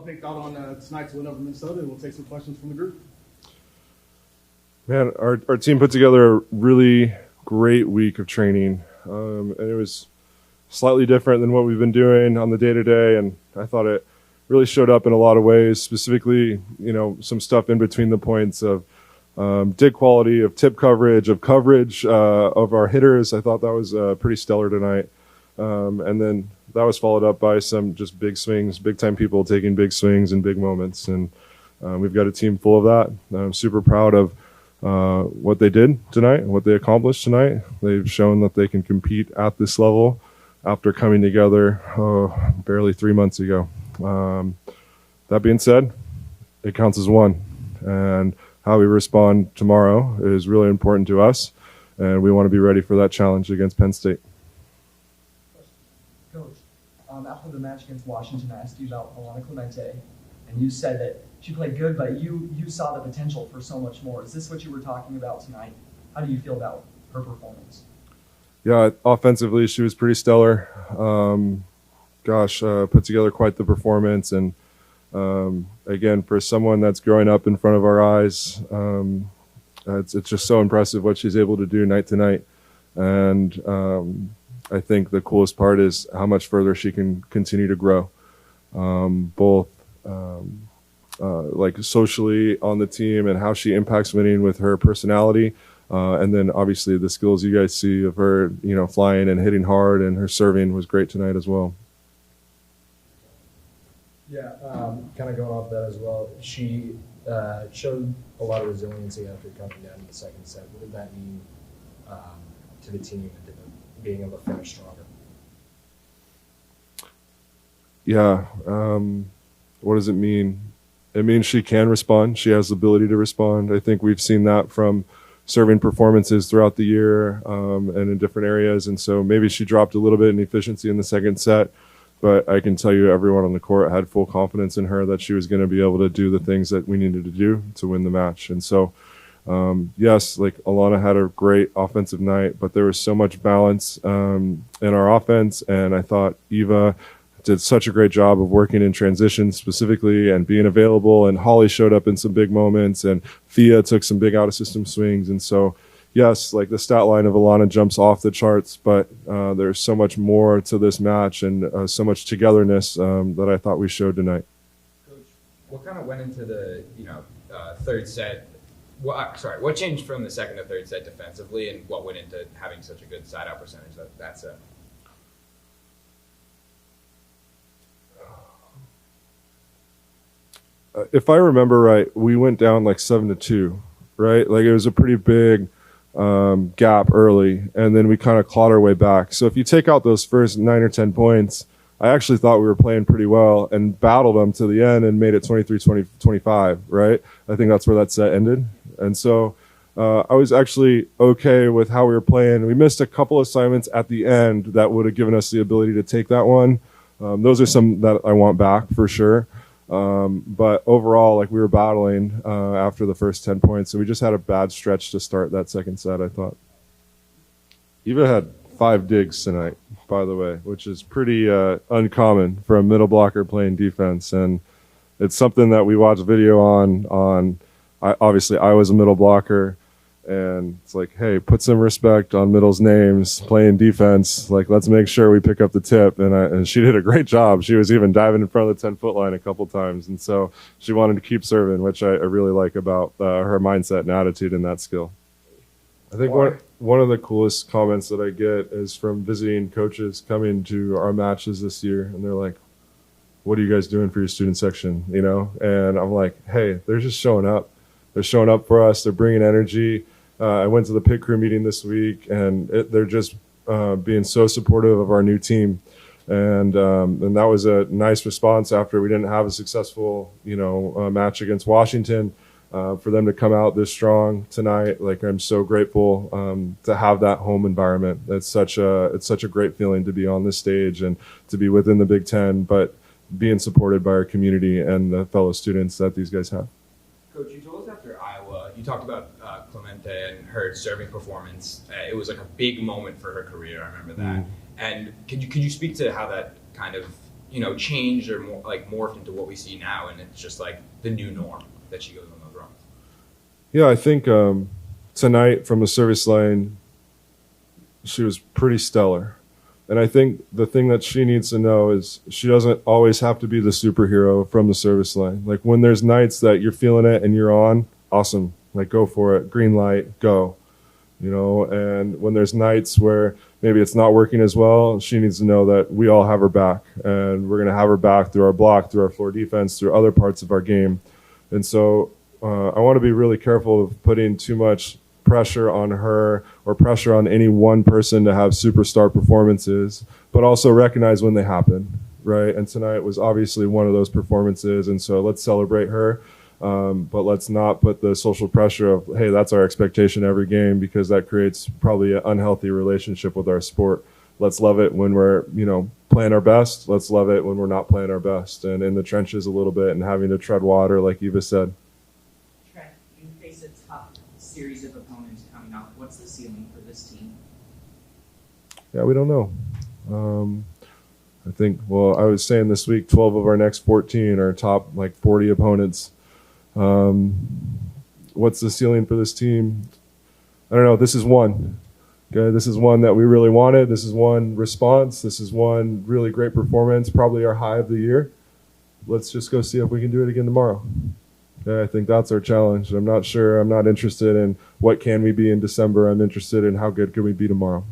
update thought on tonight's win over Minnesota, and we'll take some questions from the group. Man, our team put together a really great week of training, and it was slightly different than what we've been doing on the day-to-day, and I thought it really showed up in a lot of ways, specifically, some stuff in between the points of dig quality, of tip coverage, of our hitters. I thought that was pretty stellar tonight. And then that was followed up by some just big swings, big-time people taking big swings in big moments. And we've got a team full of that. I'm super proud of what they did tonight and what they accomplished tonight. They've shown that they can compete at this level after coming together barely 3 months ago. That being said, it counts as one. And how we respond tomorrow is really important to us. And we want to be ready for that challenge against Penn State. Coach, after the match against Washington, I asked you about Alana Clemente, and you said that she played good, but you saw the potential for so much more. Is this what you were talking about tonight? How do you feel about her performance? Yeah, offensively, she was pretty stellar. Put together quite the performance. And again, for someone that's growing up in front of our eyes, it's just so impressive what she's able to do night to night. And I think the coolest part is how much further she can continue to grow, both like socially on the team and how she impacts winning with her personality. And then obviously the skills you guys see of her, flying and hitting hard, and her serving was great tonight as well. Yeah, kind of going off that as well. She showed a lot of resiliency after coming down in the second set. What did that mean to the team and to being able to finish stronger? Yeah, what does it mean? It means she can respond. She has the ability to respond. I think we've seen that from serving performances throughout the year and in different areas. And so maybe she dropped a little bit in efficiency in the second set. But I can tell you everyone on the court had full confidence in her that she was going to be able to do the things that we needed to do to win the match. And so, yes, like Alana had a great offensive night, but there was so much balance in our offense. And I thought Iva did such a great job of working in transition specifically and being available. And Holly showed up in some big moments, and Thea took some big out-of-system swings. And so, yes, like the stat line of Alana jumps off the charts, but there's so much more to this match and so much togetherness that I thought we showed tonight. Coach, what kind of went into the third set? What changed from the second to third set defensively, and what went into having such a good side-out percentage that set? If I remember right, we went down like 7-2, right? Like it was a pretty big gap early, and then we kind of clawed our way back. So if you take out those first 9 or 10 points, I actually thought we were playing pretty well and battled them to the end and made it 23-25, right? I think that's where that set ended. And so I was actually okay with how we were playing. We missed a couple assignments at the end that would have given us the ability to take that one. Those are some that I want back for sure. But overall, like we were battling after the first 10 points. So we just had a bad stretch to start that second set, I thought. Eva had 5 digs tonight, by the way, which is pretty uncommon for a middle blocker playing defense. And it's something that we watched video on. Obviously, I was a middle blocker. And it's like, hey, put some respect on middle's names, playing defense. Like, let's make sure we pick up the tip. And she did a great job. She was even diving in front of the 10-foot line a couple times. And so she wanted to keep serving, which I really like about her mindset and attitude and that skill. I think one of the coolest comments that I get is from visiting coaches coming to our matches this year. And they're like, what are you guys doing for your student section? And I'm like, hey, they're just showing up. They're showing up for us. They're bringing energy. I went to the pit crew meeting this week, and they're just being so supportive of our new team. And that was a nice response after we didn't have a successful, match against Washington. For them to come out this strong tonight, like I'm so grateful to have that home environment. It's such a great feeling to be on this stage and to be within the Big Ten, but being supported by our community and the fellow students that these guys have. Coach, you told us after Iowa, you talked about Clemente and her serving performance. It was like a big moment for her career. I remember that. And could you speak to how that kind of changed or more, like morphed into what we see now, and it's just like the new norm that she goes on those runs? Yeah, I think tonight from the service line, she was pretty stellar. And I think the thing that she needs to know is she doesn't always have to be the superhero from the service line. Like when there's nights that you're feeling it and you're on, awesome. Like go for it, green light, go. And when there's nights where maybe it's not working as well, she needs to know that we all have her back, and we're going to have her back through our block, through our floor defense, through other parts of our game. And so I want to be really careful of putting too much pressure on her or pressure on any one person to have superstar performances, but also recognize when they happen, right? And tonight was obviously one of those performances, and so let's celebrate her. But let's not put the social pressure of, hey, that's our expectation every game, because that creates probably an unhealthy relationship with our sport. Let's love it when we're, playing our best. Let's love it when we're not playing our best and in the trenches a little bit and having to tread water, like Iva said. Trent, you face a tough series of opponents coming up. What's the ceiling for this team? Yeah, we don't know. I think, I was saying this week, 12 of our next 14 are top 40 opponents. What's the ceiling for this team? I don't know. This is one. Okay, this is one that we really wanted. This is one response. This is one really great performance, probably our high of the year. Let's just go see if we can do it again tomorrow. Okay, I think that's our challenge. I'm not sure. I'm not interested in what can we be in December. I'm interested in how good can we be tomorrow.